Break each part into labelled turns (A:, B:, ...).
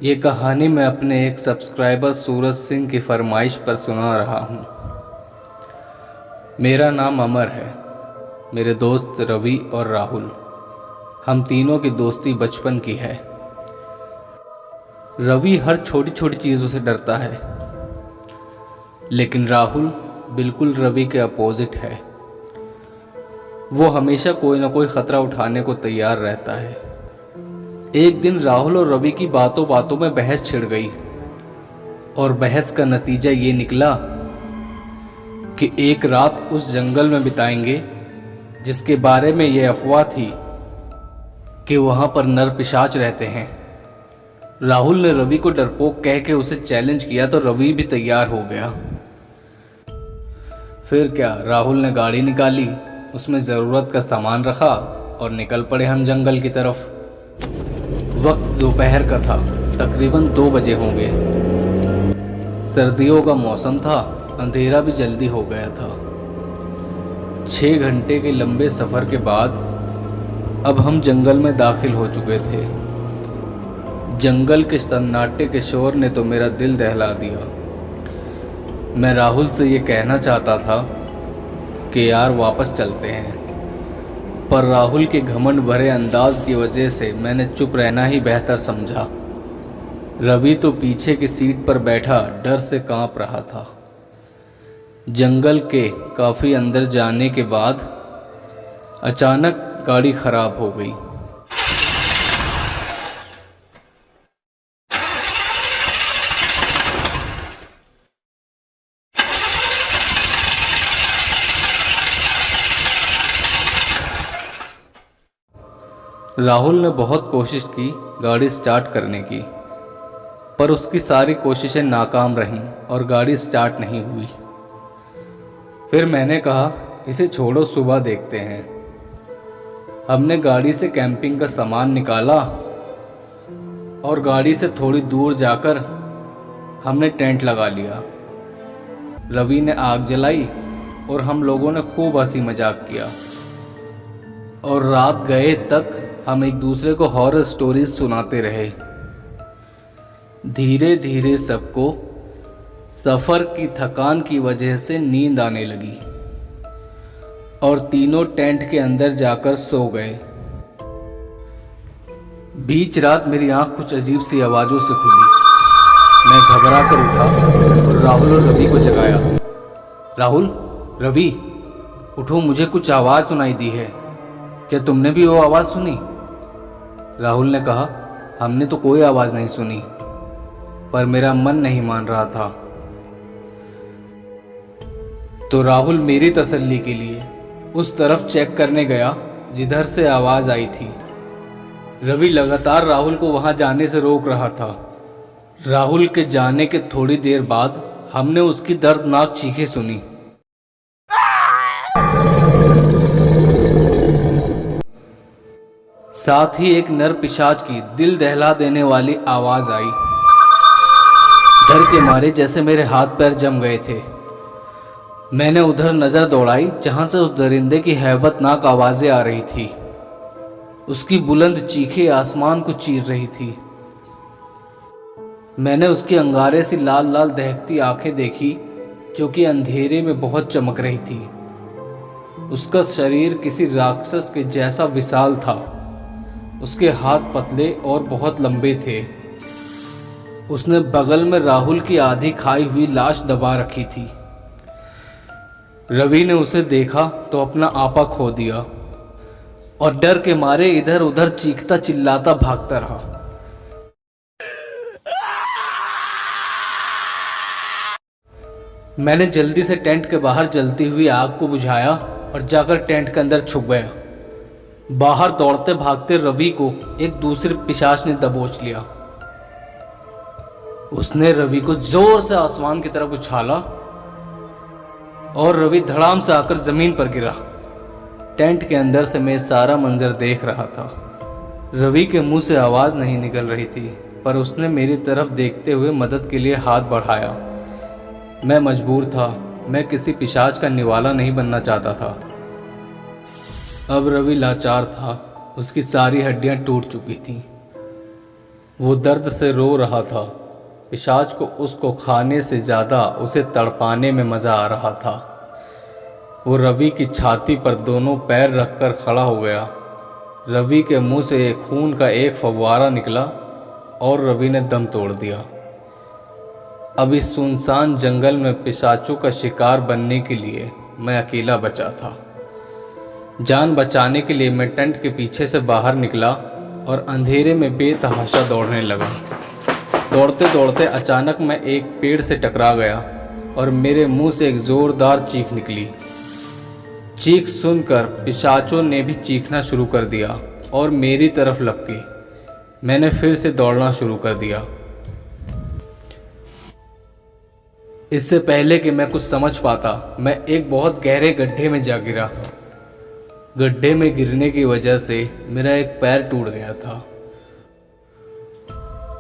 A: ये कहानी मैं अपने एक सब्सक्राइबर सूरज सिंह की फरमाइश पर सुना रहा हूँ। मेरा नाम अमर है। मेरे दोस्त रवि और राहुल, हम तीनों की दोस्ती बचपन की है। रवि हर छोटी छोटी चीज़ों से डरता है, लेकिन राहुल बिल्कुल रवि के अपोजिट है। वो हमेशा कोई ना कोई ख़तरा उठाने को तैयार रहता है। एक दिन राहुल और रवि की बातों बातों में बहस छिड़ गई और बहस का नतीजा ये निकला कि एक रात उस जंगल में बिताएंगे जिसके बारे में ये अफवाह थी कि वहां पर नर पिशाच रहते हैं। राहुल ने रवि को डरपोक कह के उसे चैलेंज किया तो रवि भी तैयार हो गया। फिर क्या, राहुल ने गाड़ी निकाली, उसमें ज़रूरत का सामान रखा और निकल पड़े हम जंगल की तरफ। वक्त दोपहर का था, तकरीबन 2 बजे होंगे। सर्दियों का मौसम था, अंधेरा भी जल्दी हो गया था। 6 घंटे के लंबे सफ़र के बाद अब हम जंगल में दाखिल हो चुके थे। जंगल के सन्नाटे के शोर ने तो मेरा दिल दहला दिया। मैं राहुल से ये कहना चाहता था कि यार वापस चलते हैं, पर राहुल के घमंड भरे अंदाज की वजह से मैंने चुप रहना ही बेहतर समझा। रवि तो पीछे की सीट पर बैठा डर से कांप रहा था। जंगल के काफ़ी अंदर जाने के बाद अचानक गाड़ी खराब हो गई। राहुल ने बहुत कोशिश की गाड़ी स्टार्ट करने की, पर उसकी सारी कोशिशें नाकाम रहीं और गाड़ी स्टार्ट नहीं हुई। फिर मैंने कहा, इसे छोड़ो, सुबह देखते हैं। हमने गाड़ी से कैंपिंग का सामान निकाला और गाड़ी से थोड़ी दूर जाकर हमने टेंट लगा लिया। रवि ने आग जलाई और हम लोगों ने खूब हंसी मजाक किया और रात गए तक हम एक दूसरे को हॉरर स्टोरीज सुनाते रहे। धीरे धीरे सबको सफ़र की थकान की वजह से नींद आने लगी और तीनों टेंट के अंदर जाकर सो गए। बीच रात मेरी आंख कुछ अजीब सी आवाज़ों से खुली। मैं घबरा कर उठा और राहुल और रवि को जगाया। राहुल, रवि, उठो, मुझे कुछ आवाज़ सुनाई दी है। क्या तुमने भी वो आवाज़ सुनी? राहुल ने कहा, हमने तो कोई आवाज़ नहीं सुनी, पर मेरा मन नहीं मान रहा था। तो राहुल मेरी तसल्ली के लिए उस तरफ चेक करने गया जिधर से आवाज़ आई थी। रवि लगातार राहुल को वहां जाने से रोक रहा था। राहुल के जाने के थोड़ी देर बाद हमने उसकी दर्दनाक चीखें सुनी। साथ ही एक नर पिशाच की दिल दहला देने वाली आवाज़ आई। डर के मारे जैसे मेरे हाथ पैर जम गए थे। मैंने उधर नज़र दौड़ाई जहां से उस दरिंदे की हैबतनाक आवाज़ें आ रही थी। उसकी बुलंद चीखें आसमान को चीर रही थी। मैंने उसकी अंगारे सी लाल लाल दहकती आंखें देखी जो कि अंधेरे में बहुत चमक रही थी। उसका शरीर किसी राक्षस के जैसा विशाल था। उसके हाथ पतले और बहुत लंबे थे। उसने बगल में राहुल की आधी खाई हुई लाश दबा रखी थी। रवि ने उसे देखा तो अपना आपा खो दिया और डर के मारे इधर उधर चीखता चिल्लाता भागता रहा। मैंने जल्दी से टेंट के बाहर जलती हुई आग को बुझाया और जाकर टेंट के अंदर छुप गया। बाहर दौड़ते भागते रवि को एक दूसरे पिशाच ने दबोच लिया। उसने रवि को जोर से आसमान की तरफ उछाला और रवि धड़ाम से आकर जमीन पर गिरा। टेंट के अंदर से मैं सारा मंजर देख रहा था। रवि के मुंह से आवाज नहीं निकल रही थी, पर उसने मेरी तरफ देखते हुए मदद के लिए हाथ बढ़ाया। मैं मजबूर था, मैं किसी पिशाच का निवाला नहीं बनना चाहता था। अब रवि लाचार था, उसकी सारी हड्डियां टूट चुकी थीं। वो दर्द से रो रहा था। पिशाच को उसको खाने से ज़्यादा उसे तड़पाने में मज़ा आ रहा था। वो रवि की छाती पर दोनों पैर रखकर खड़ा हो गया। रवि के मुंह से खून का एक फव्वारा निकला और रवि ने दम तोड़ दिया। अब इस सुनसान जंगल में पिशाचों का शिकार बनने के लिए मैं अकेला बचा था। जान बचाने के लिए मैं टेंट के पीछे से बाहर निकला और अंधेरे में बेतहाशा दौड़ने लगा। दौड़ते दौड़ते अचानक मैं एक पेड़ से टकरा गया और मेरे मुंह से एक ज़ोरदार चीख निकली। चीख सुनकर पिशाचों ने भी चीखना शुरू कर दिया और मेरी तरफ लपके। मैंने फिर से दौड़ना शुरू कर दिया। इससे पहले कि मैं कुछ समझ पाता, मैं एक बहुत गहरे गड्ढे में जा गिरा। गड्ढे में गिरने की वजह से मेरा एक पैर टूट गया था।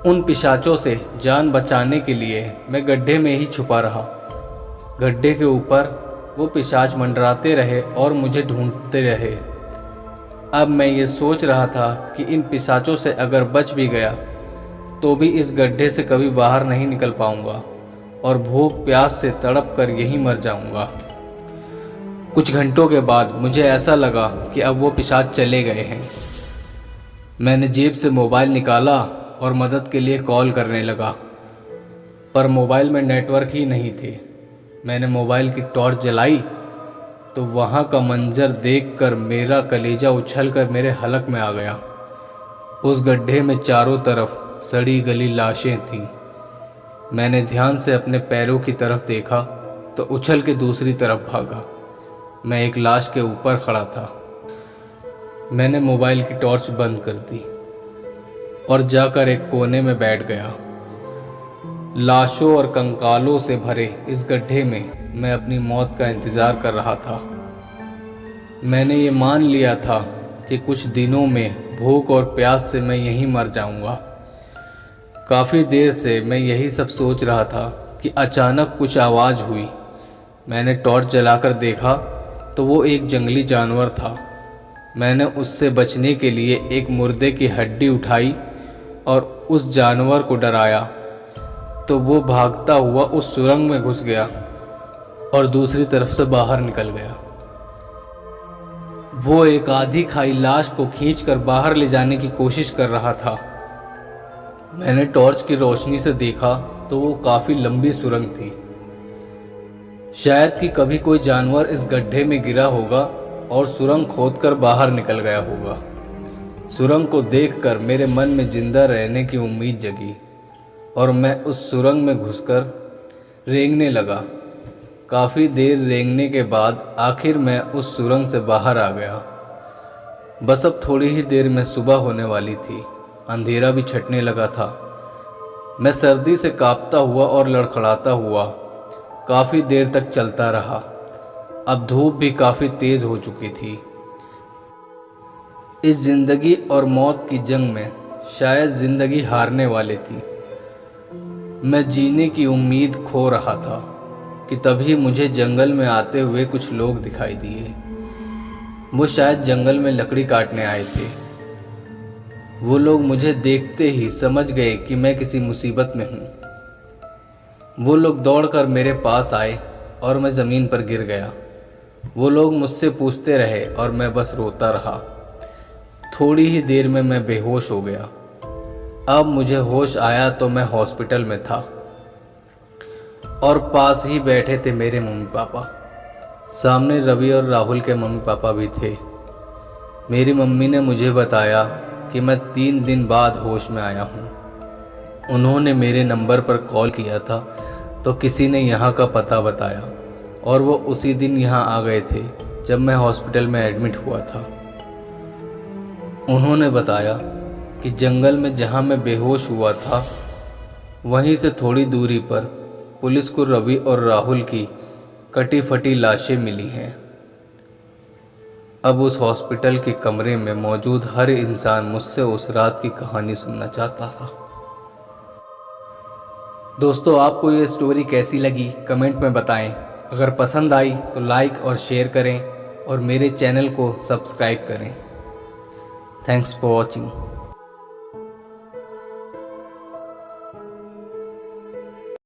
A: उन पिशाचों से जान बचाने के लिए मैं गड्ढे में ही छुपा रहा। गड्ढे के ऊपर वो पिशाच मंडराते रहे और मुझे ढूंढते रहे। अब मैं ये सोच रहा था कि इन पिशाचों से अगर बच भी गया तो भी इस गड्ढे से कभी बाहर नहीं निकल पाऊंगा और भूख प्यास से तड़प कर यहीं मर जाऊंगा। कुछ घंटों के बाद मुझे ऐसा लगा कि अब वो पिशाच चले गए हैं। मैंने जेब से मोबाइल निकाला और मदद के लिए कॉल करने लगा, पर मोबाइल में नेटवर्क ही नहीं थे। मैंने मोबाइल की टॉर्च जलाई तो वहाँ का मंजर देखकर मेरा कलेजा उछलकर मेरे हलक में आ गया। उस गड्ढे में चारों तरफ सड़ी गली लाशें थीं। मैंने ध्यान से अपने पैरों की तरफ देखा तो उछल के दूसरी तरफ भागा। मैं एक लाश के ऊपर खड़ा था। मैंने मोबाइल की टॉर्च बंद कर दी और जाकर एक कोने में बैठ गया। लाशों और कंकालों से भरे इस गड्ढे में मैं अपनी मौत का इंतज़ार कर रहा था। मैंने ये मान लिया था कि कुछ दिनों में भूख और प्यास से मैं यहीं मर जाऊंगा। काफ़ी देर से मैं यही सब सोच रहा था कि अचानक कुछ आवाज़ हुई। मैंने टॉर्च जलाकर देखा तो वो एक जंगली जानवर था। मैंने उससे बचने के लिए एक मुर्दे की हड्डी उठाई और उस जानवर को डराया तो वो भागता हुआ उस सुरंग में घुस गया और दूसरी तरफ से बाहर निकल गया। वो एक आधी खाई लाश को खींचकर बाहर ले जाने की कोशिश कर रहा था। मैंने टॉर्च की रोशनी से देखा तो वो काफ़ी लंबी सुरंग थी। शायद कि कभी कोई जानवर इस गड्ढे में गिरा होगा और सुरंग खोदकर बाहर निकल गया होगा। सुरंग को देखकर मेरे मन में जिंदा रहने की उम्मीद जगी और मैं उस सुरंग में घुसकर रेंगने लगा। काफ़ी देर रेंगने के बाद आखिर मैं उस सुरंग से बाहर आ गया। बस अब थोड़ी ही देर में सुबह होने वाली थी। अंधेरा भी छटने लगा था। मैं सर्दी से कांपता हुआ और लड़खड़ाता हुआ काफ़ी देर तक चलता रहा। अब धूप भी काफ़ी तेज़ हो चुकी थी। इस ज़िंदगी और मौत की जंग में शायद ज़िंदगी हारने वाली थी। मैं जीने की उम्मीद खो रहा था कि तभी मुझे जंगल में आते हुए कुछ लोग दिखाई दिए। वो शायद जंगल में लकड़ी काटने आए थे। वो लोग मुझे देखते ही समझ गए कि मैं किसी मुसीबत में हूँ। वो लोग दौड़कर मेरे पास आए और मैं ज़मीन पर गिर गया। वो लोग मुझसे पूछते रहे और मैं बस रोता रहा। थोड़ी ही देर में मैं बेहोश हो गया। अब मुझे होश आया तो मैं हॉस्पिटल में था और पास ही बैठे थे मेरे मम्मी पापा। सामने रवि और राहुल के मम्मी पापा भी थे। मेरी मम्मी ने मुझे बताया कि मैं 3 दिन बाद होश में आया हूँ। उन्होंने मेरे नंबर पर कॉल किया था तो किसी ने यहाँ का पता बताया और वो उसी दिन यहाँ आ गए थे जब मैं हॉस्पिटल में एडमिट हुआ था। उन्होंने बताया कि जंगल में जहाँ मैं बेहोश हुआ था वहीं से थोड़ी दूरी पर पुलिस को रवि और राहुल की कटी फटी लाशें मिली हैं। अब उस हॉस्पिटल के कमरे में मौजूद हर इंसान मुझसे उस रात की कहानी सुनना चाहता था। दोस्तों, आपको ये स्टोरी कैसी लगी कमेंट में बताएं। अगर पसंद आई तो लाइक और शेयर करें और मेरे चैनल को सब्सक्राइब करें। Thanks for watching.